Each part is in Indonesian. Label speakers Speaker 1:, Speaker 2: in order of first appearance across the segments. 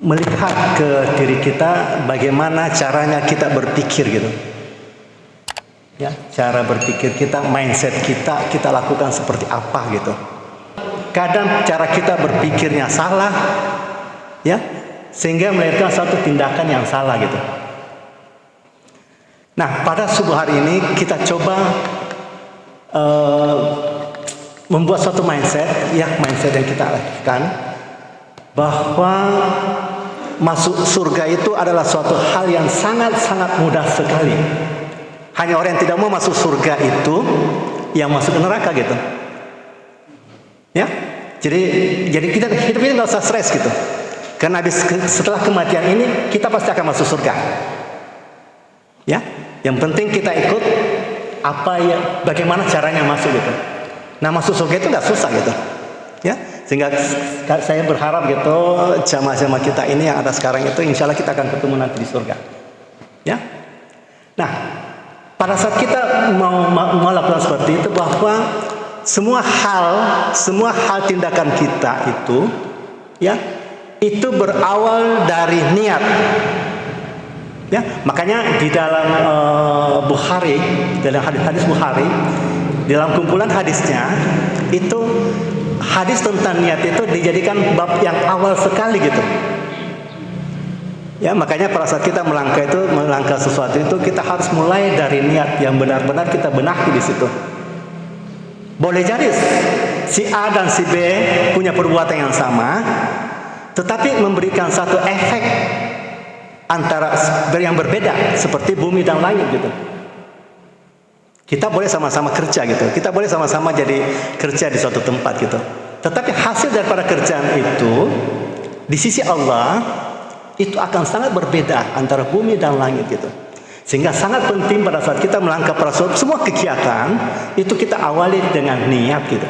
Speaker 1: melihat ke diri kita bagaimana caranya kita berpikir gitu. Ya, cara berpikir kita, mindset kita lakukan seperti apa gitu. Kadang cara kita berpikirnya salah, ya, sehingga melahirkan suatu tindakan yang salah gitu. Nah, pada subuh hari ini kita coba membuat suatu mindset yang kita lakukan bahwa masuk surga itu adalah suatu hal yang sangat-sangat mudah sekali. Hanya orang yang tidak mau masuk surga itu yang masuk ke neraka gitu. Ya, jadi kita hidup ini nggak usah stres gitu. Karena setelah kematian ini kita pasti akan masuk surga. Ya, yang penting kita ikut bagaimana caranya masuk gitu. Nah, masuk surga itu nggak susah gitu. Ya, sehingga saya berharap gitu jamaah-jamaah kita ini yang ada sekarang itu insya Allah kita akan ketemu nanti di surga. Ya, nah pada saat kita mau lakukan seperti itu bahwa semua hal tindakan kita itu ya itu berawal dari niat. Ya, makanya di dalam Bukhari, dalam hadis Bukhari, dalam kumpulan hadisnya itu hadis tentang niat itu dijadikan bab yang awal sekali gitu. Ya, makanya pada saat kita melangkah sesuatu itu kita harus mulai dari niat yang benar-benar kita benahi di situ. Boleh jadi si A dan si B punya perbuatan yang sama, tetapi memberikan satu efek antara yang berbeda seperti bumi dan langit gitu. Kita boleh sama-sama kerja gitu, kita boleh sama-sama jadi kerja di suatu tempat gitu. Tetapi hasil daripada kerjaan itu di sisi Allah itu akan sangat berbeda antara bumi dan langit gitu. Sehingga sangat penting pada saat kita melangkah pada semua kegiatan itu kita awali dengan niat gitu.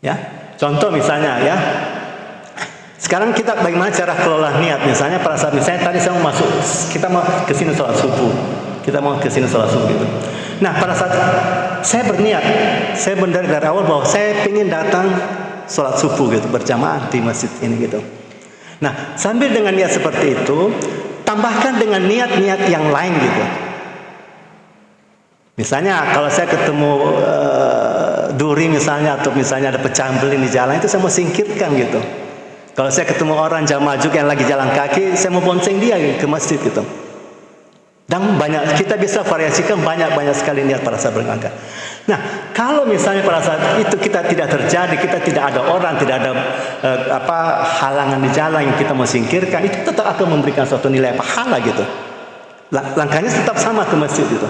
Speaker 1: Ya, contoh misalnya ya. Sekarang kita bagaimana cara kelola niat? Misalnya pada saat tadi saya mau masuk, kita mau ke sini sholat subuh. Kita mau ke sini sholat subuh gitu. Nah, pada saat saya berniat, saya dari awal bahwa saya ingin datang sholat subuh gitu berjamaah di masjid ini gitu. Nah, sambil dengan niat seperti itu, tambahkan dengan niat-niat yang lain gitu. Misalnya kalau saya ketemu duri misalnya atau misalnya ada pecahan beling di jalan itu saya mau singkirkan gitu. Kalau saya ketemu orang jamaah juga yang lagi jalan kaki, saya mau bonceng dia ke masjid gitu. Dan kita bisa variasikan banyak sekali niat pada saat berangkat. Nah, kalau misalnya pada saat itu kita tidak terjadi, kita tidak ada orang, tidak ada halangan di jalan yang kita mau singkirkan, itu tetap akan memberikan suatu nilai pahala gitu. Langkahnya tetap sama ke masjid gitu.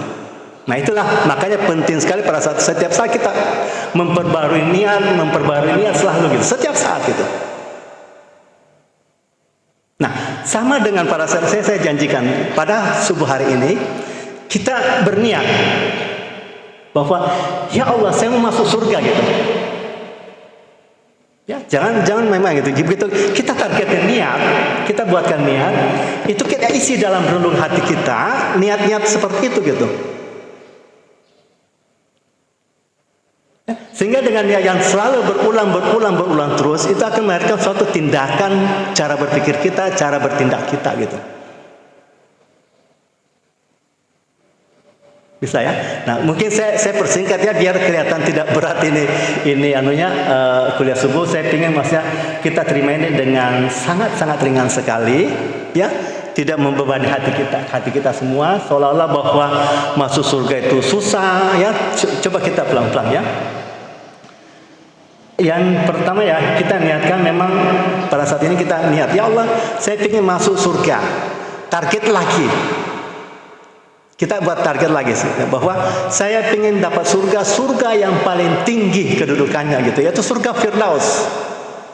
Speaker 1: Nah, itulah makanya penting sekali pada saat setiap saat kita memperbarui niat selalu gitu, setiap saat gitu. Nah, sama dengan pada saat saya janjikan pada subuh hari ini kita berniat bahwa ya Allah saya mau masuk surga gitu. Ya, jangan memang gitu. Begitu kita targetkan niat, kita buatkan niat, itu kita isi dalam relung hati kita, niat-niat seperti itu gitu. Sehingga dengan niat yang selalu berulang terus, itu akan melahirkan suatu tindakan cara berpikir kita, cara bertindak kita gitu. Bisa ya? Nah, mungkin saya persingkat ya biar kelihatan tidak berat ini kuliah subuh. Saya ingin maksudnya kita terima ini dengan sangat ringan sekali, ya. Tidak membebani hati kita semua seolah-olah bahwa masuk surga itu susah ya. Coba kita pelan-pelan ya. Yang pertama ya, kita niatkan memang pada saat ini kita niat, ya Allah, saya ingin masuk surga. Target lagi. Kita buat target lagi bahwa saya ingin dapat surga yang paling tinggi kedudukannya gitu, yaitu surga Firdaus.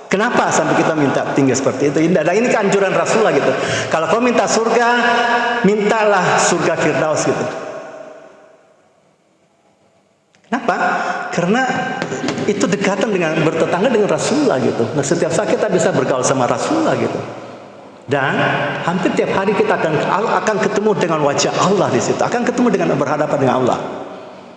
Speaker 1: Kenapa sampai kita minta tinggi seperti itu? Dan ini keanjuran Rasulullah gitu. Kalau kau minta surga, mintalah surga Firdaus gitu. Kenapa? Karena itu dekatan bertetangga dengan Rasulullah gitu. Nah, setiap saat kita bisa bergaul sama Rasulullah gitu. Dan hampir tiap hari kita akan ketemu dengan wajah Allah di situ, akan ketemu dengan berhadapan dengan Allah.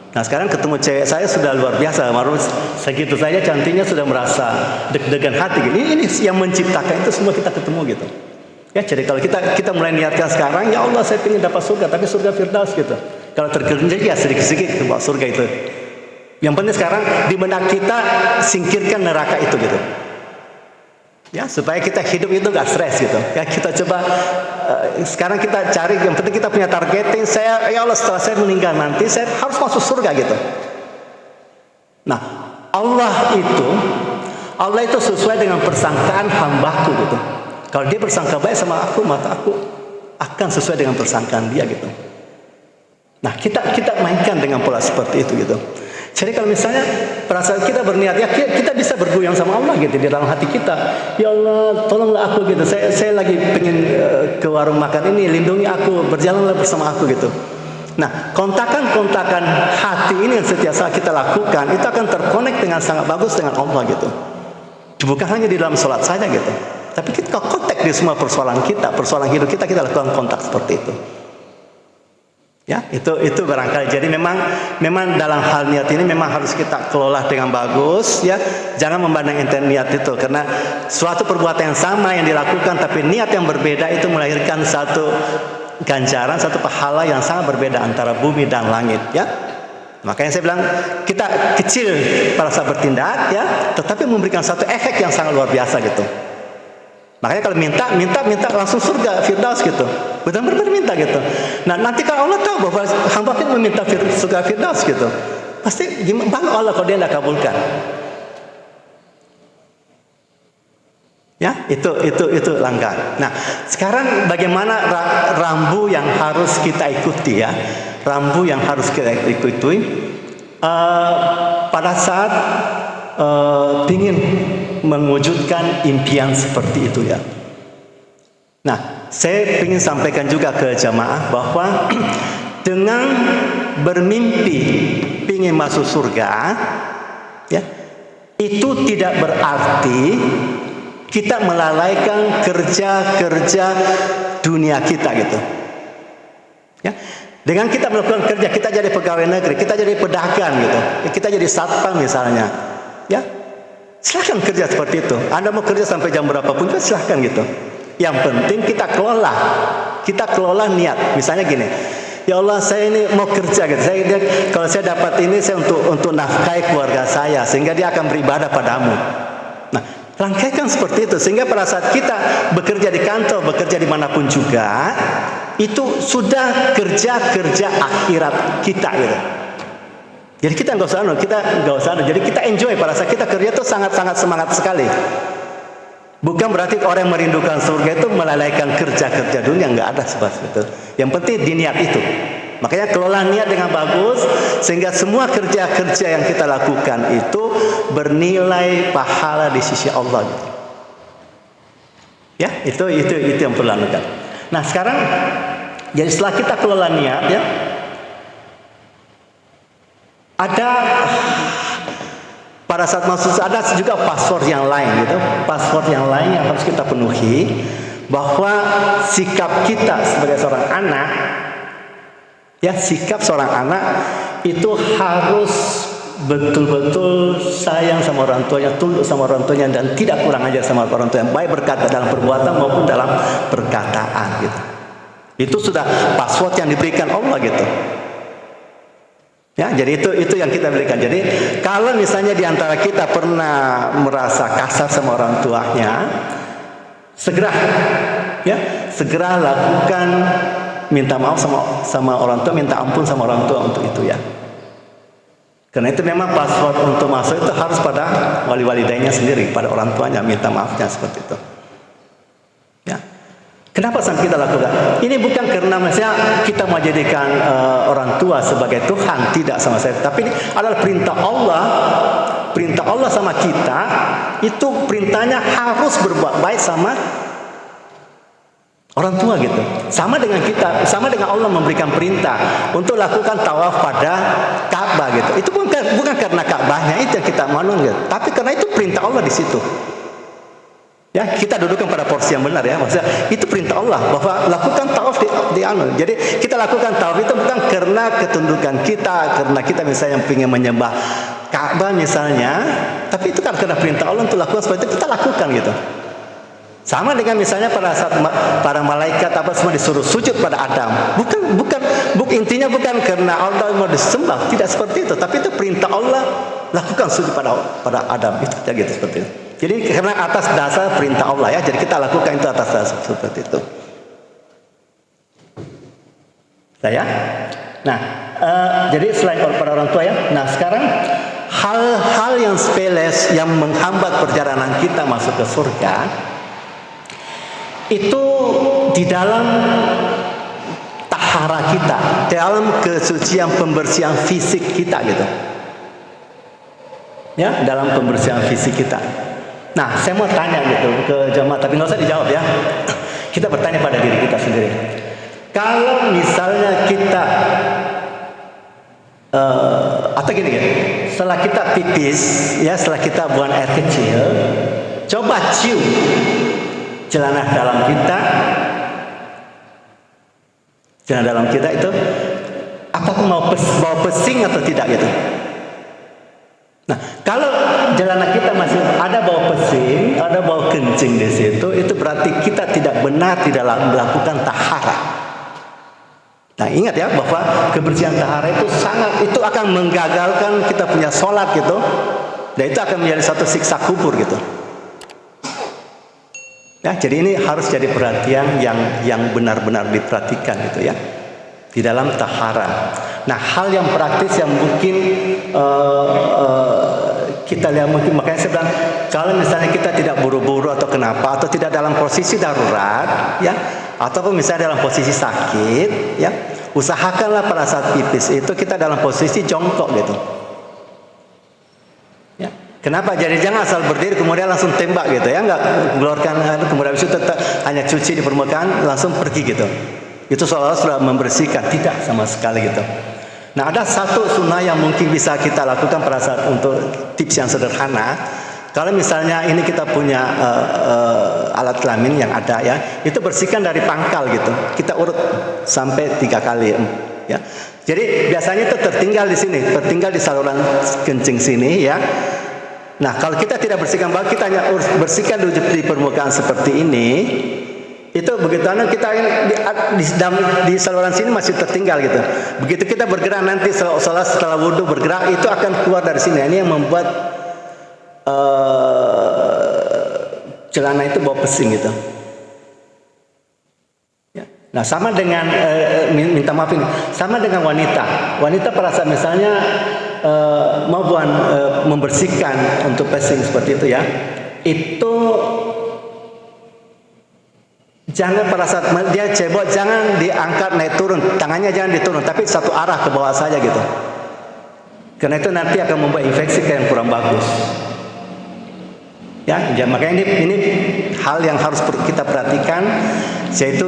Speaker 1: Nah sekarang ketemu cewek saya sudah luar biasa, baru segitu saja cantiknya sudah merasa deg-degan hati. Ini yang menciptakan itu semua kita ketemu gitu. Ya, jadi kalau kita mulai niatkan sekarang, ya Allah saya ingin dapat surga, tapi surga Firdaus gitu. Kalau terkejar ya sedikit-sedikit ke surga itu. Yang penting sekarang di benak kita singkirkan neraka itu gitu. Ya, supaya kita hidup itu gak stres gitu. Ya, kita coba sekarang kita cari, yang penting kita punya targeting. Ya Allah setelah saya meninggal nanti saya harus masuk surga gitu. Nah, Allah itu sesuai dengan persangkaan hambaku gitu. Kalau dia bersangka baik sama aku, maka aku akan sesuai dengan persangkaan dia gitu. Nah, kita mainkan dengan pola seperti itu gitu. Jadi kalau misalnya perasaan kita berniat, ya kita bisa bergoyang sama Allah gitu di dalam hati kita. Ya Allah, tolonglah aku gitu. Saya lagi pengen ke warung makan ini, lindungi aku, berjalanlah bersama aku gitu. Nah, kontakan-kontakan hati ini yang setiap saat kita lakukan, itu akan terkonek dengan sangat bagus dengan Allah gitu. Bukan hanya di dalam sholat saja gitu. Tapi kita kontak di semua persoalan kita, persoalan hidup kita lakukan kontak seperti itu. Ya, itu barangkali. Jadi memang dalam hal niat ini memang harus kita kelola dengan bagus ya. Jangan memandang enteng niat itu, karena suatu perbuatan yang sama yang dilakukan tapi niat yang berbeda itu melahirkan satu ganjaran, satu pahala yang sangat berbeda antara bumi dan langit ya. Makanya saya bilang kita kecil pada saat bertindak ya, tetapi memberikan satu efek yang sangat luar biasa gitu. Makanya kalau minta langsung surga Firdaus gitu. Benar-benar minta gitu. Nah, nanti kalau Allah tahu bahwa hamba kita meminta surga Firdaus gitu, pasti gimana Allah kalau dia tidak kabulkan? Ya, itu langkah. Nah, sekarang bagaimana rambu yang harus kita ikuti ya? Rambu yang harus kita ikuti pada saat ingin mewujudkan impian seperti itu ya. Nah, saya ingin sampaikan juga ke jamaah bahwa dengan bermimpi ingin masuk surga ya, itu tidak berarti kita melalaikan kerja dunia kita gitu. Ya. Dengan kita melakukan kerja, kita jadi pegawai negeri, kita jadi pedagang gitu, kita jadi satpam misalnya, ya silahkan kerja seperti itu. Anda mau kerja sampai jam berapapun, silahkan gitu. Yang penting kita kelola niat. Misalnya gini, ya Allah saya ini mau kerja gitu. Kalau saya dapat ini saya untuk nafkahi keluarga saya, sehingga dia akan beribadah padamu. Nah, rangkaikan seperti itu sehingga pada saat kita bekerja di kantor, bekerja dimanapun juga, itu sudah kerja akhirat kita gitu. Jadi kita nggak usah jadi kita enjoy pada saat kita kerja itu sangat semangat sekali. Bukan berarti orang yang merindukan surga itu melalaikan kerja dunia, nggak ada seperti itu. Yang penting di niat itu. Makanya kelola niat dengan bagus sehingga semua kerja yang kita lakukan itu bernilai pahala di sisi Allah gitu. Ya, itu yang perlu dilakukan. Nah, sekarang jadi setelah kita kelola niat ya, ada pada saat masuk ada juga password yang lain gitu. Password yang lain yang harus kita penuhi, bahwa sikap kita sebagai seorang anak ya, sikap seorang anak itu harus betul-betul sayang sama orang tuanya, tunduk sama orang tuanya, dan tidak kurang ajar sama orang tuanya, baik berkata dalam perbuatan maupun dalam perkataan gitu. Itu sudah password yang diberikan Allah gitu. Ya, jadi itu yang kita berikan. Jadi kalau misalnya di antara kita pernah merasa kasar sama orang tuanya, segera lakukan minta maaf sama orang tua, minta ampun sama orang tua untuk itu ya. Karena itu memang password untuk masuk itu harus pada wali-walidaynya sendiri, pada orang tuanya, minta maafnya seperti itu. Ya. Kenapa sampai kita lakukan? Ini bukan karena misalnya kita mau jadikan orang tua sebagai Tuhan, tidak sama saya. Tapi ini adalah perintah Allah. Perintah Allah sama kita, itu perintahnya harus berbuat baik sama orang tua gitu. Sama dengan kita, sama dengan Allah memberikan perintah untuk lakukan tawaf pada Ka'bah gitu. Itu bukan karena Ka'bahnya itu yang kita manun gitu, tapi karena itu perintah Allah di situ. Ya, kita dudukkan pada porsi yang benar ya. Maksudnya itu perintah Allah bahwa lakukan tawaf di anu. Jadi kita lakukan tawaf itu bukan karena karena ketundukan kita, karena kita misalnya ingin menyembah Ka'bah misalnya, tapi itu kan karena perintah Allah untuk lakukan seperti itu, kita lakukan gitu. Sama dengan misalnya pada saat para malaikat apa semua disuruh sujud pada Adam. Intinya bukan karena Allah mau disembah, tidak seperti itu, tapi itu perintah Allah, lakukan sujud pada Adam. Itu saja gitu seperti itu. Jadi karena atas dasar perintah Allah ya, jadi kita lakukan itu atas dasar seperti itu. Saya. Nah, jadi selain para orang tua ya. Nah, sekarang hal-hal yang sepele yang menghambat perjalanan kita masuk ke surga itu di dalam tahara kita, dalam kesucian pembersihan fisik kita gitu. Ya, dalam pembersihan fisik kita. Nah, saya mau tanya gitu ke jemaah, tapi nggak usah dijawab ya. Kita bertanya pada diri kita sendiri. Kalau misalnya kita atau gini, setelah kita pipis, ya setelah kita buang air kecil, coba cium celana dalam kita itu apakah mau bau pesing atau tidak gitu. Nah, kalau celana kita masih ada bau pesing, ada bau kencing di situ, itu berarti kita tidak benar di dalam melakukan tahara. Nah, ingat ya bahwa kebersihan tahara itu akan menggagalkan kita punya sholat gitu, dan itu akan menjadi satu siksa kubur gitu. Ya, jadi ini harus jadi perhatian yang benar-benar diperhatikan gitu ya di dalam tahara. Nah, hal yang praktis yang mungkin kita lihat, mungkin makanya saya bilang kalau misalnya kita tidak buru-buru atau kenapa, atau tidak dalam posisi darurat ya, ataupun misalnya dalam posisi sakit ya, usahakanlah pada saat pipis itu kita dalam posisi jongkok gitu. Kenapa? Jadi jangan asal berdiri kemudian langsung tembak gitu ya, nggak keluarkan kemudian itu tetap hanya cuci di permukaan langsung pergi gitu. Itu seolah-olah sudah membersihkan, tidak sama sekali gitu. Nah, ada satu sunnah yang mungkin bisa kita lakukan pada saat untuk tips yang sederhana. Kalau misalnya ini kita punya alat kelamin yang ada ya, itu bersihkan dari pangkal gitu. Kita urut sampai 3 kali ya. Jadi biasanya itu tertinggal di sini, tertinggal di saluran kencing sini ya. Nah, kalau kita tidak bersihkan bawah, kita hanya bersihkan di permukaan seperti ini, itu begitu kita di saluran sini masih tertinggal gitu. Begitu kita bergerak nanti setelah wudhu bergerak, itu akan keluar dari sini. Ini yang membuat celana itu bau pesing gitu. Ya. Nah, sama dengan minta maaf ini, sama dengan wanita. Wanita pada saat misalnya mau membersihkan untuk pesing seperti itu ya, itu jangan pada saat dia cebok jangan diangkat naik turun, tangannya jangan diturun, tapi satu arah ke bawah saja gitu, karena itu nanti akan membuat infeksi yang kurang bagus ya. Makanya ini hal yang harus kita perhatikan, yaitu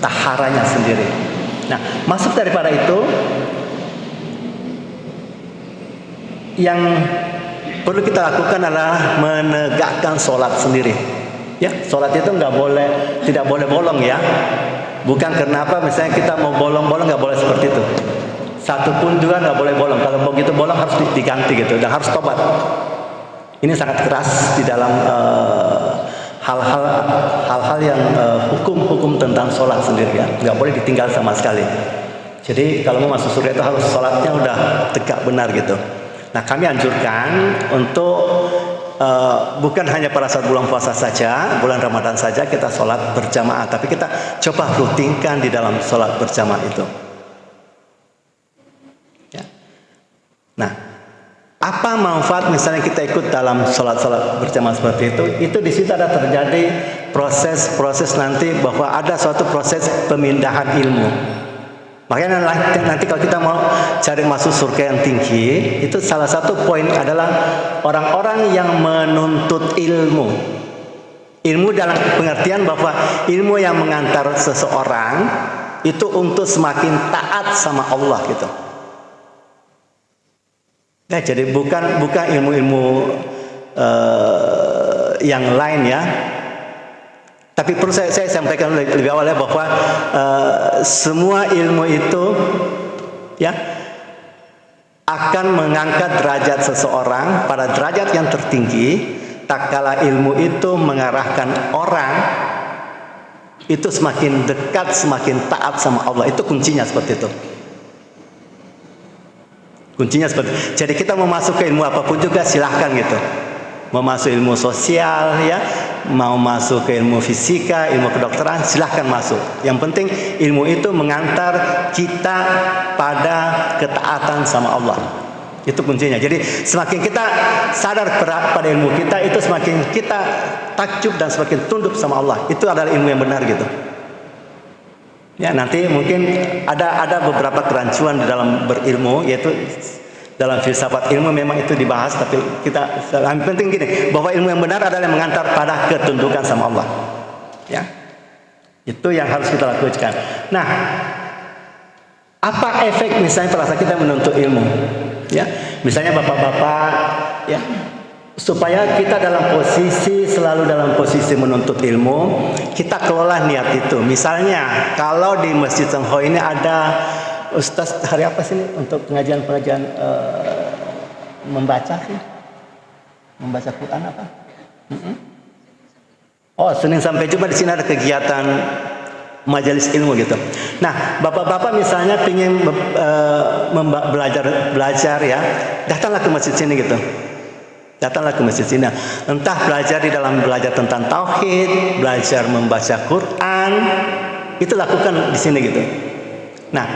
Speaker 1: taharanya sendiri. Nah, masuk daripada itu, yang perlu kita lakukan adalah menegakkan sholat sendiri. Ya, sholat itu tidak boleh bolong ya. Bukan karena apa, misalnya kita mau bolong-bolong nggak boleh seperti itu. Satu pun juga nggak boleh bolong. Kalau begitu bolong harus diganti gitu, dan harus tobat. Ini sangat keras di dalam hal-hal yang hukum-hukum tentang sholat sendiri ya. Nggak boleh ditinggal sama sekali. Jadi kalau mau masuk surga itu harus sholatnya udah tegak benar gitu. Nah, kami anjurkan untuk bukan hanya pada saat bulan puasa saja, bulan Ramadan saja kita sholat berjamaah, tapi kita coba rutinkan di dalam sholat berjamaah itu. Ya. Nah, apa manfaat misalnya kita ikut dalam sholat berjamaah seperti itu? Itu di situ ada terjadi proses nanti bahwa ada suatu proses pemindahan ilmu. Makanya nanti kalau kita mau cari masuk surga yang tinggi, itu salah satu poin adalah orang-orang yang menuntut ilmu. Ilmu dalam pengertian bahwa ilmu yang mengantar seseorang itu untuk semakin taat sama Allah gitu. Ya, jadi bukan ilmu-ilmu yang lain ya. Tapi perlu saya sampaikan lebih awal ya, bahwa semua ilmu itu ya, akan mengangkat derajat seseorang pada derajat yang tertinggi, tak kala ilmu itu mengarahkan orang itu semakin dekat, semakin taat sama Allah. Itu kuncinya seperti itu. Kuncinya seperti itu. Jadi kita mau masuk ke ilmu apapun juga silahkan gitu. Mau masuk ilmu sosial ya, mau masuk ke ilmu fisika, ilmu kedokteran, silahkan masuk. Yang penting ilmu itu mengantar kita pada ketaatan sama Allah. Itu kuncinya. Jadi semakin kita sadar pada ilmu kita, itu semakin kita takjub dan semakin tunduk sama Allah. Itu adalah ilmu yang benar gitu. Ya, nanti mungkin ada beberapa kerancuan di dalam berilmu, yaitu dalam filsafat ilmu memang itu dibahas, tapi kita yang penting gini, bahwa ilmu yang benar adalah yang mengantar pada ketundukan sama Allah. Ya. Itu yang harus kita lakukan. Nah, apa efek misalnya pada saat kita menuntut ilmu? Ya, misalnya bapak-bapak ya, supaya kita selalu dalam posisi menuntut ilmu, kita kelola niat itu. Misalnya kalau di Masjid Sengho ini ada Ustaz, hari apa sih ini untuk pengajian-pengajian membaca sih? Membaca Quran apa? Oh, Senin sampai Jumat di sini ada kegiatan majelis ilmu gitu. Nah, bapak-bapak misalnya ingin belajar ya, datanglah ke masjid sini gitu. Datanglah ke masjid sini. Entah belajar belajar tentang tauhid, belajar membaca Quran, itu lakukan di sini gitu. Nah,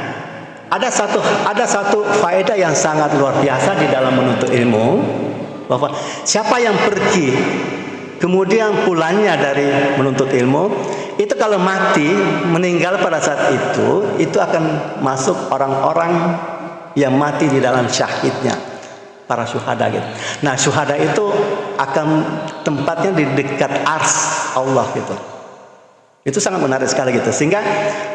Speaker 1: ada satu faedah yang sangat luar biasa di dalam menuntut ilmu, bahwa siapa yang pergi kemudian pulangnya dari menuntut ilmu, itu kalau mati, meninggal pada saat itu akan masuk orang-orang yang mati di dalam syahidnya, para syuhada gitu. Nah, syuhada itu akan tempatnya di dekat ars Allah gitu. Itu sangat menarik sekali gitu. Sehingga,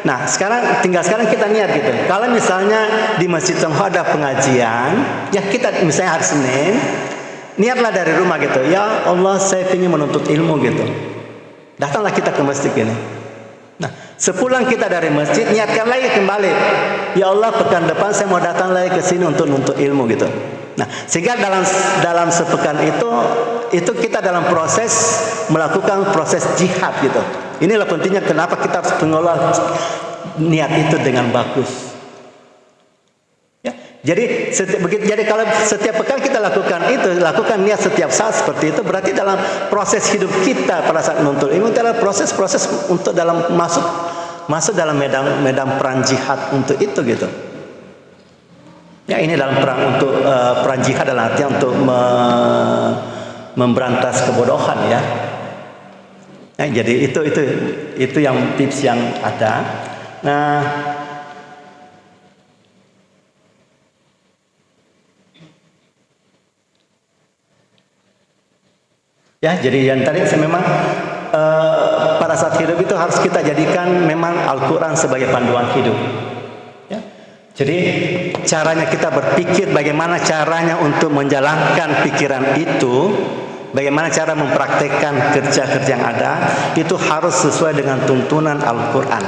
Speaker 1: nah sekarang kita niat gitu. Kalau misalnya di Masjid Sengho ada pengajian, ya kita misalnya hari Senin, niatlah dari rumah gitu. Ya Allah, saya ingin menuntut ilmu gitu. Datanglah kita ke masjid ini. Nah, sepulang kita dari masjid, niatkan lagi kembali. Ya Allah, pekan depan saya mau datang lagi ke sini untuk nuntut ilmu gitu. Nah, sehingga dalam sepekan itu kita dalam proses melakukan proses jihad gitu. Inilah pentingnya kenapa kita harus mengelola niat itu dengan bagus. Jadi kalau setiap pekan kita lakukan niat setiap saat seperti itu, berarti dalam proses hidup kita pada saat menuntut ilmu adalah proses untuk dalam masuk dalam medan perang jihad untuk itu gitu. Ya, ini dalam perang jihad dalam artian untuk memberantas kebodohan ya. Nah, jadi itu yang tips yang ada. Nah, ya, jadi yang tadi saya memang pada saat hidup itu harus kita jadikan memang Al-Quran sebagai panduan hidup. Ya. Jadi caranya kita berpikir, bagaimana caranya untuk menjalankan pikiran itu, bagaimana cara mempraktekkan kerja-kerja yang ada, itu harus sesuai dengan tuntunan Al-Quran.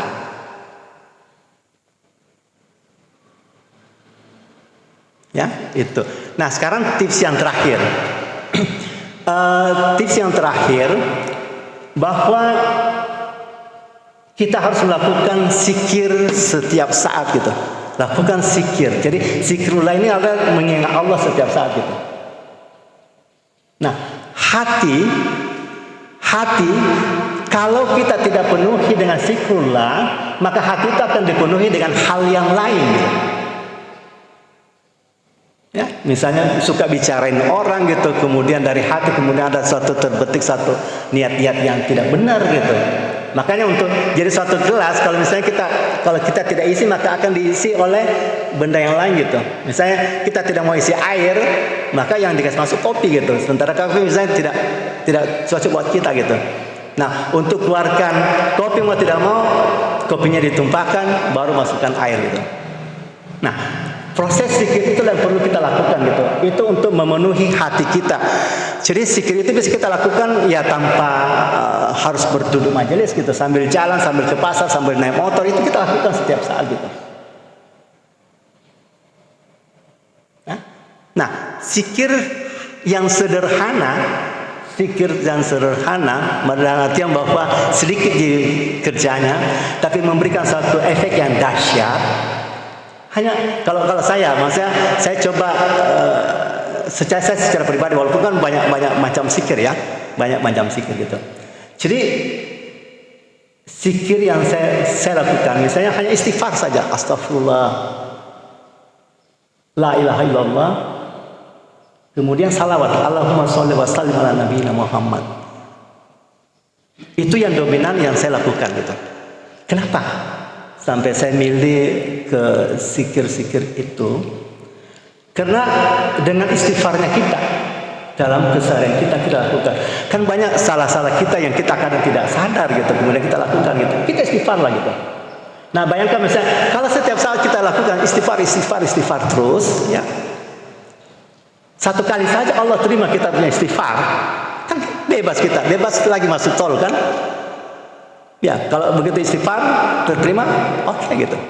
Speaker 1: Ya, itu. Nah, sekarang tips yang terakhir. Tips yang terakhir, bahwa kita harus melakukan zikir setiap saat gitu. Lakukan zikir. Jadi zikrullah ini adalah mengingat Allah setiap saat gitu. Nah, hati kalau kita tidak penuhi dengan zikrullah, maka hati itu akan dipenuhi dengan hal yang lain gitu. Ya, misalnya suka bicarain orang gitu, kemudian dari hati kemudian ada terbetik satu niat-niat yang tidak benar gitu. Makanya untuk jadi suatu gelas, kalau kita tidak isi, maka akan diisi oleh benda yang lain gitu. Misalnya kita tidak mau isi air, maka yang dikasih masuk kopi gitu. Sementara kopi misalnya tidak cocok buat kita gitu. Nah, untuk keluarkan kopi mau tidak mau, kopinya ditumpahkan, baru masukkan air gitu. Nah, proses zikir itu yang perlu kita lakukan gitu. Itu untuk memenuhi hati kita. Jadi zikir itu bisa kita lakukan ya tanpa harus berduduk majelis gitu, sambil jalan, sambil ke pasar, sambil naik motor, itu kita lakukan setiap saat gitu. zikir yang sederhana, dalam artian bahwa sedikit di kerjanya, tapi memberikan satu efek yang dahsyat. Hanya kalau saya, maksudnya saya coba secara pribadi, walaupun kan banyak macam zikir ya, banyak macam zikir gitu. Jadi zikir yang saya lakukan, misalnya hanya istighfar saja, astagfirullah, la ilaha illallah, kemudian salawat, Allahumma sholli wa sallim ala nabiyina Muhammad. Itu yang dominan yang saya lakukan gitu. Kenapa sampai saya milih ke zikir-zikir itu? Karena dengan istighfarnya kita dalam keseharian kita lakukan. Kan banyak salah-salah kita yang kita kadang tidak sadar gitu, kemudian kita lakukan gitu. Kita istighfar lah gitu. Nah, bayangkan misalnya kalau setiap saat kita lakukan istighfar terus ya. Satu kali saja Allah terima kita punya istighfar. Kan bebas lagi masuk tol kan? Ya, kalau begitu istighfar terterima, oke gitu.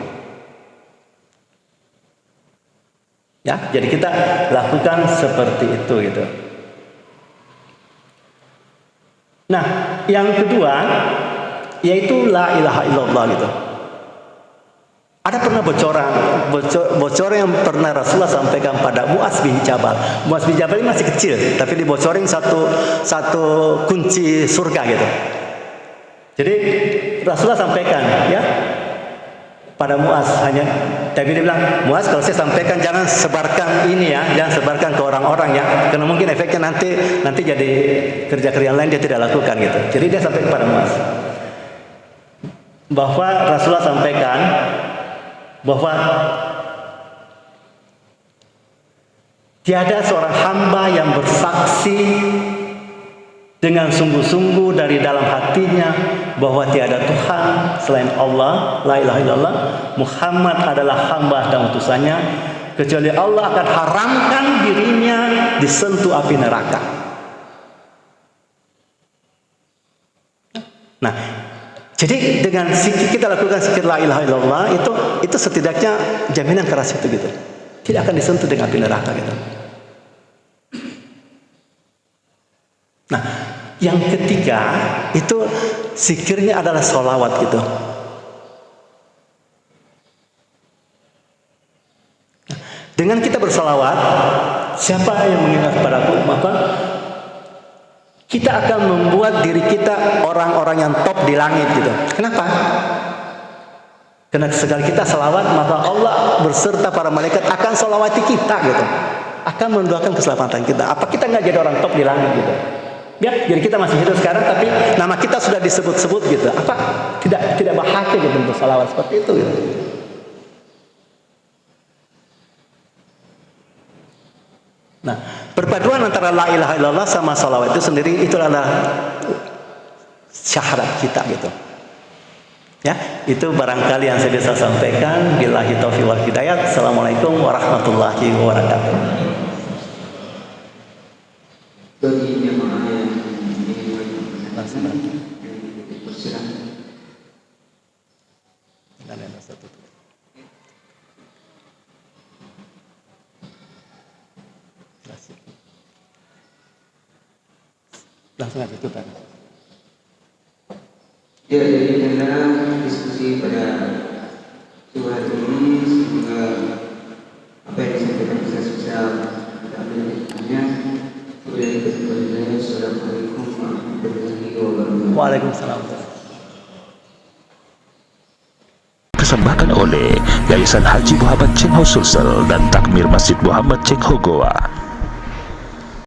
Speaker 1: Ya, jadi kita lakukan seperti itu gitu. Nah, yang kedua yaitu la ilaha illallah gitu. Ada pernah bocoran yang pernah Rasulullah sampaikan pada Mu'adz bin Jabal. Mu'adz bin Jabal ini masih kecil, tapi dibocorin satu kunci surga gitu. Jadi Rasulullah sampaikan ya pada Mu'adz, tapi dia bilang, Mu'adz, kalau saya sampaikan jangan sebarkan ini ya, jangan sebarkan ke orang-orang ya, karena mungkin efeknya nanti jadi kerja-kerja lain dia tidak lakukan gitu. Jadi dia sampaikan kepada Mu'adz bahwa Rasulullah sampaikan bahwa tiada seorang hamba yang bersaksi dengan sungguh-sungguh dari dalam hatinya bahwa tiada Tuhan selain Allah, la ilaha illallah, Muhammad adalah hamba dan utusannya, kecuali Allah akan haramkan dirinya disentuh api neraka. Nah, jadi dengan kita lakukan zikir la ilaha illallah itu setidaknya jaminan keras itu gitu. Tidak akan disentuh dengan api neraka gitu. Nah, yang ketiga itu zikirnya adalah sholawat gitu. Dengan kita bersolawat, siapa yang mengingat padaku, maka kita akan membuat diri kita orang-orang yang top di langit gitu. Kenapa? Karena sekali kita selawat, maka Allah berserta para malaikat akan solawati kita gitu, akan mendoakan keselamatan kita. Apa kita nggak jadi orang top di langit gitu? Ya, jadi kita masih hidup sekarang, tapi nama kita sudah disebut-sebut gitu. Apa tidak bahagia gitu untuk salawat seperti itu gitu. Nah, perpaduan antara la ilaha illallah sama salawat itu sendiri itu adalah syahadat kita gitu. Ya, itu barangkali yang saya bisa sampaikan. Billahi taufiq wal hidayah. Assalamualaikum warahmatullahi wabarakatuh.
Speaker 2: Bagi jemaah yang persilakan.
Speaker 1: Langsung aja tutup.
Speaker 2: Ya, jadi karena diskusi pada sore ini, semoga apa yang disampaikan bisa kita ambil hikmahnya. Assalamualaikum warahmatullahi wabarakatuh.
Speaker 1: Waalaikumsalam.
Speaker 3: Persembahkan oleh Yayasan Haji Muhammad Cheng Ho Sulsel dan Takmir Masjid Muhammad Cheng Ho Goa.